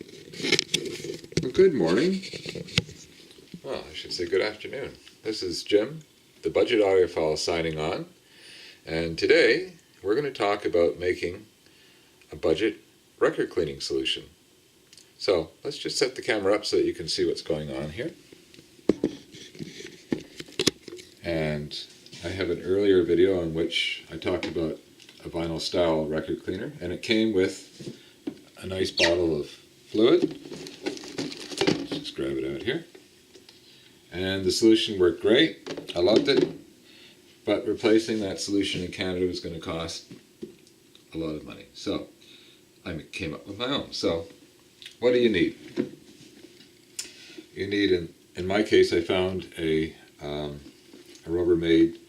Well, good morning. Well, I should say good afternoon. This is Jim, the Budget Audiophile, signing on. And today we're going to talk about making a budget record cleaning solution. So let's just set the camera up so that you can see what's going on here. And I have an earlier video in which I talked about a Vinyl Styl record cleaner, and it came with a nice bottle of fluid. Let's just grab it out here. And the solution worked great. I loved it. But replacing that solution in Canada was going to cost a lot of money. So I came up with my own. So what do you need? You need, in my case, I found a Rubbermaid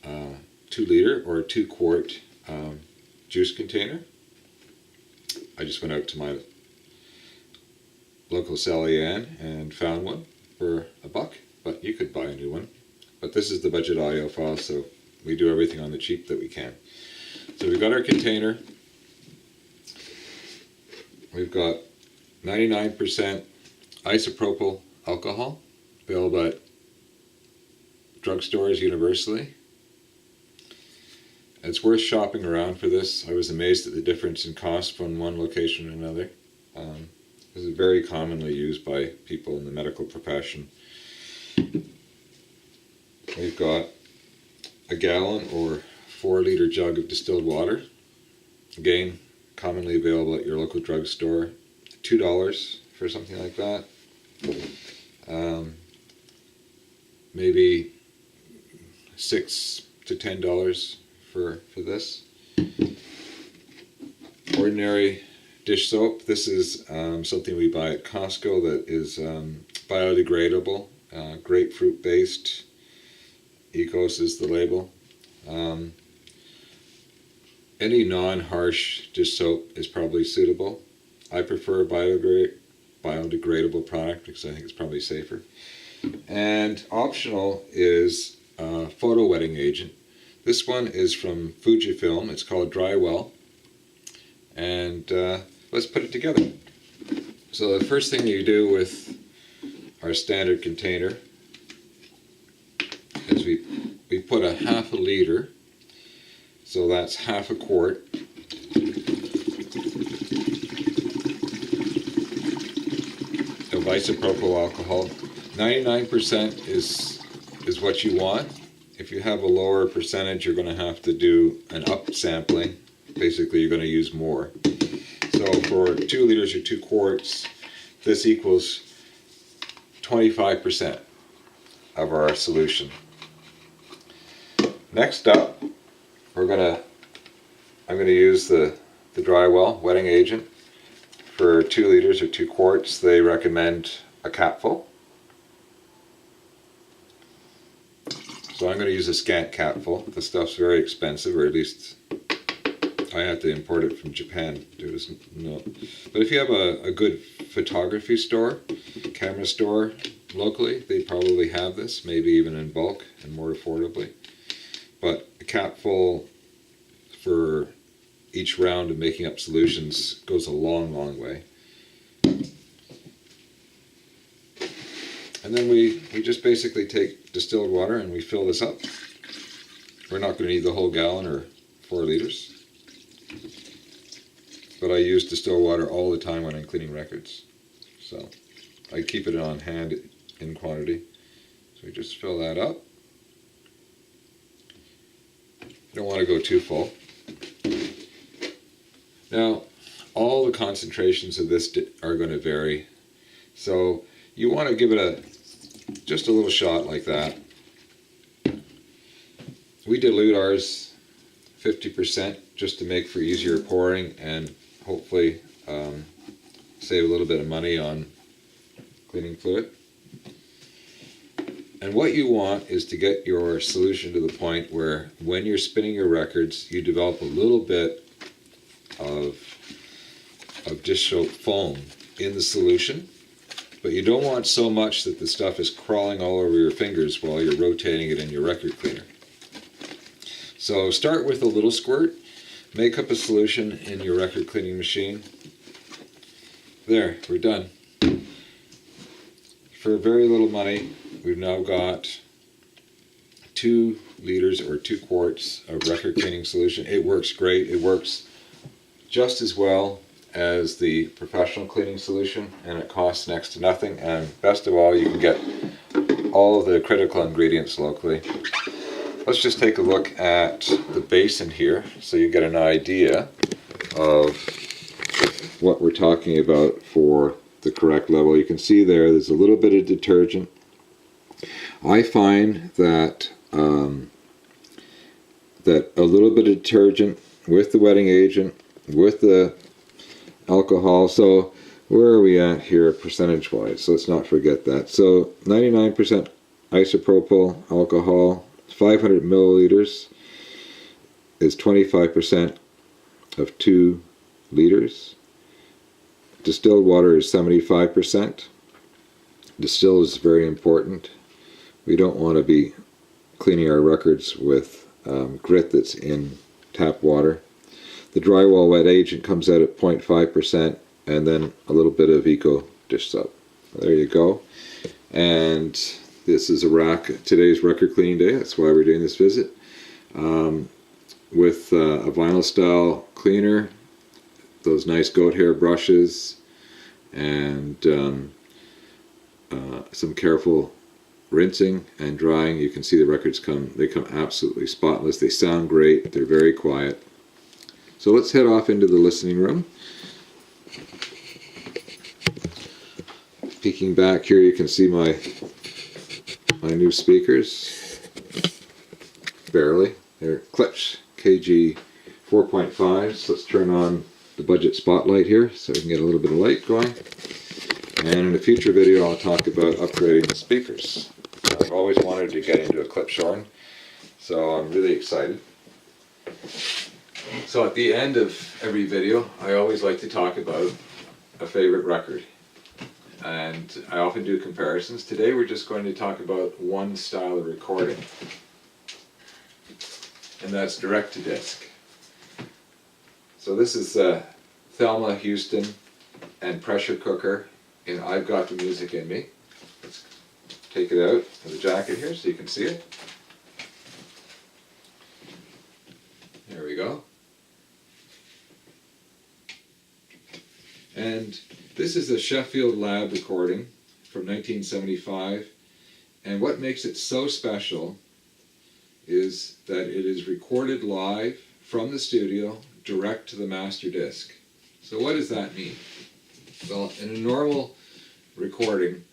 2-liter or 2-quart juice container. I just went out to my local Sally-Ann and found one for $1, but you could buy a new one. But this is the Budget Audiophile, so we do everything on the cheap that we can. So we've got our container. We've got 99% isopropyl alcohol, available at drugstores universally. It's worth shopping around for this. I was amazed at the difference in cost from one location to another. This is very commonly used by people in the medical profession. We've got a gallon or 4-liter jug of distilled water. Again, commonly available at your local drugstore. $2 for something like that. Maybe $6 to $10 for this. Ordinary dish soap. This is something we buy at Costco that is biodegradable, grapefruit based. Ecos is the label. Any non-harsh dish soap is probably suitable. I prefer a biodegradable product because I think it's probably safer. And optional is a photo wetting agent. This one is from Fujifilm. It's called Drywell. And let's put it together. So the first thing you do with our standard container is we put a half a liter, so that's half a quart, of isopropyl alcohol. 99% is what you want. If you have a lower percentage, you're going to have to do an up sampling. Basically, you're going to use more. So for 2 liters or 2 quarts, this equals 25% of our solution. Next up, I'm going to use the Drywell wetting agent. For 2 liters or 2 quarts, they recommend a capful. So I'm going to use a scant capful. The stuff's very expensive, or at least I have to import it from Japan. No. But if you have a good photography store, camera store locally, they probably have this, maybe even in bulk and more affordably. But a capful for each round of making up solutions goes a long, long way. And then we just basically take distilled water and we fill this up. We're not going to need the whole gallon or 4 liters. But I use distilled water all the time when I'm cleaning records. So I keep it on hand in quantity. So we just fill that up. You don't want to go too full. Now, all the concentrations of this are going to vary. So you want to give it just a little shot like that. We dilute ours 50% just to make for easier pouring and hopefully save a little bit of money on cleaning fluid. And what you want is to get your solution to the point where when you're spinning your records, you develop a little bit of dish soap foam in the solution, but you don't want so much that the stuff is crawling all over your fingers while you're rotating it in your record cleaner. So start with a little squirt, make up a solution in your record cleaning machine, There, we're done. For very little money, we've now got 2 liters or 2 quarts of record cleaning solution. It works great. It works just as well as the professional cleaning solution, and it costs next to nothing. And best of all, you can get all of the critical ingredients locally. Let's just take a look at the basin here so you get an idea of what we're talking about for the correct level. You can see there's a little bit of detergent. I find that that a little bit of detergent with the wetting agent, with the alcohol, so where are we at here percentage wise? So let's not forget that. So 99% isopropyl alcohol, 500 milliliters is 25% of 2 liters. Distilled water is 75%. Distilled is very important. We don't want to be cleaning our records with grit that's in tap water. The drywall wet agent comes out at 0.5%, and then a little bit of Eco dish soap. There you go. And this is a rack. Today's record cleaning day. That's why we're doing this visit. With a Vinyl Styl cleaner, those nice goat hair brushes, and some careful rinsing and drying. You can see the records come absolutely spotless. They sound great. They're very quiet. So let's head off into the listening room. Peeking back here, you can see my new speakers. Barely. They're Klipsch KG 4.5s. Let's turn on the budget spotlight here so we can get a little bit of light going. And in a future video, I'll talk about upgrading the speakers. I've always wanted to get into a Klipsch horn, so I'm really excited. So at the end of every video, I always like to talk about a favorite record. And I often do comparisons. Today we're just going to talk about one style of recording, and that's direct-to-disc. So this is Thelma Houston and Pressure Cooker in I've Got the Music in Me. Let's take it out of the jacket here so you can see it. There we go. And this is a Sheffield Lab recording from 1975, and what makes it so special is that it is recorded live from the studio direct to the master disc. So what does that mean? Well, in a normal recording,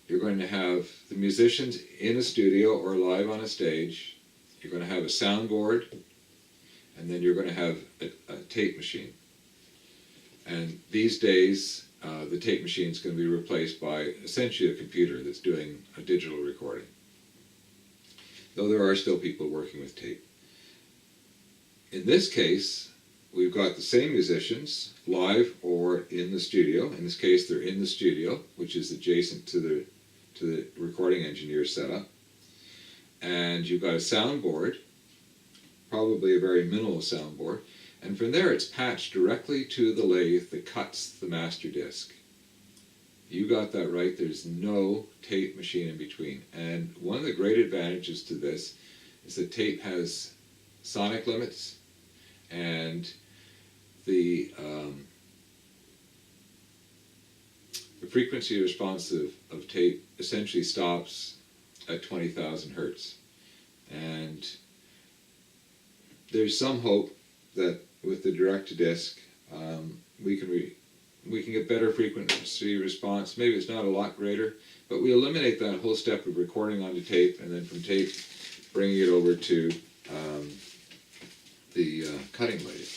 you're going to have the musicians in a studio or live on a stage. You're going to have a soundboard, and then you're going to have a tape machine. And these days, the tape machine is going to be replaced by essentially a computer that's doing a digital recording. Though there are still people working with tape. In this case, we've got the same musicians, live or in the studio. In this case, they're in the studio, which is adjacent to the recording engineer setup. And you've got a soundboard, probably a very minimal soundboard. And from there, it's patched directly to the lathe that cuts the master disc. You got that right. There's no tape machine in between. And one of the great advantages to this is that tape has sonic limits, and the frequency response of tape essentially stops at 20,000 hertz. And there's some hope that with the direct-to-disc, we can get better frequency response. Maybe it's not a lot greater, but we eliminate that whole step of recording onto tape, and then from tape, bringing it over to the cutting lathe.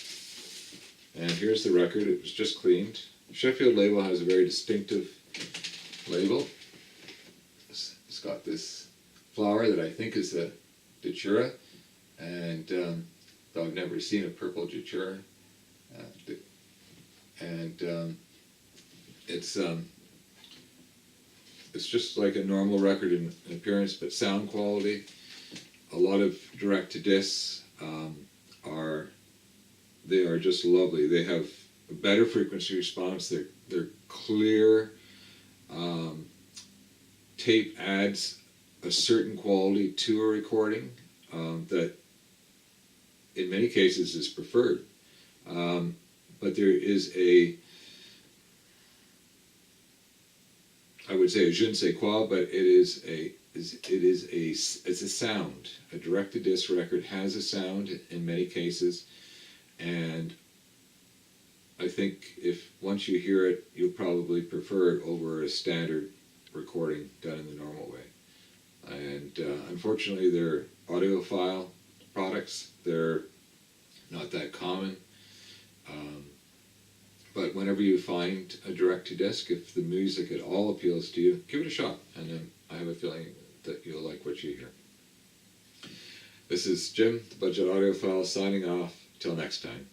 And here's the record. It was just cleaned. Sheffield label has a very distinctive label. It's got this flower that I think is the datura, and though I've never seen a purple datura, it's just like a normal record in appearance, but sound quality. A lot of direct to discs are just lovely. They have a better frequency response. They're clear. Tape adds a certain quality to a recording that in many cases is preferred. But there is I would say a je ne sais quoi, but it's a sound. A direct-to-disc record has a sound in many cases, and I think if once you hear it, you'll probably prefer it over a standard recording done in the normal way. And unfortunately, they're audiophile products. They're not that common. But whenever you find a direct-to-disc, if the music at all appeals to you, give it a shot. And I have a feeling that you'll like what you hear. This is Jim, the Budget Audiophile, signing off. Till next time.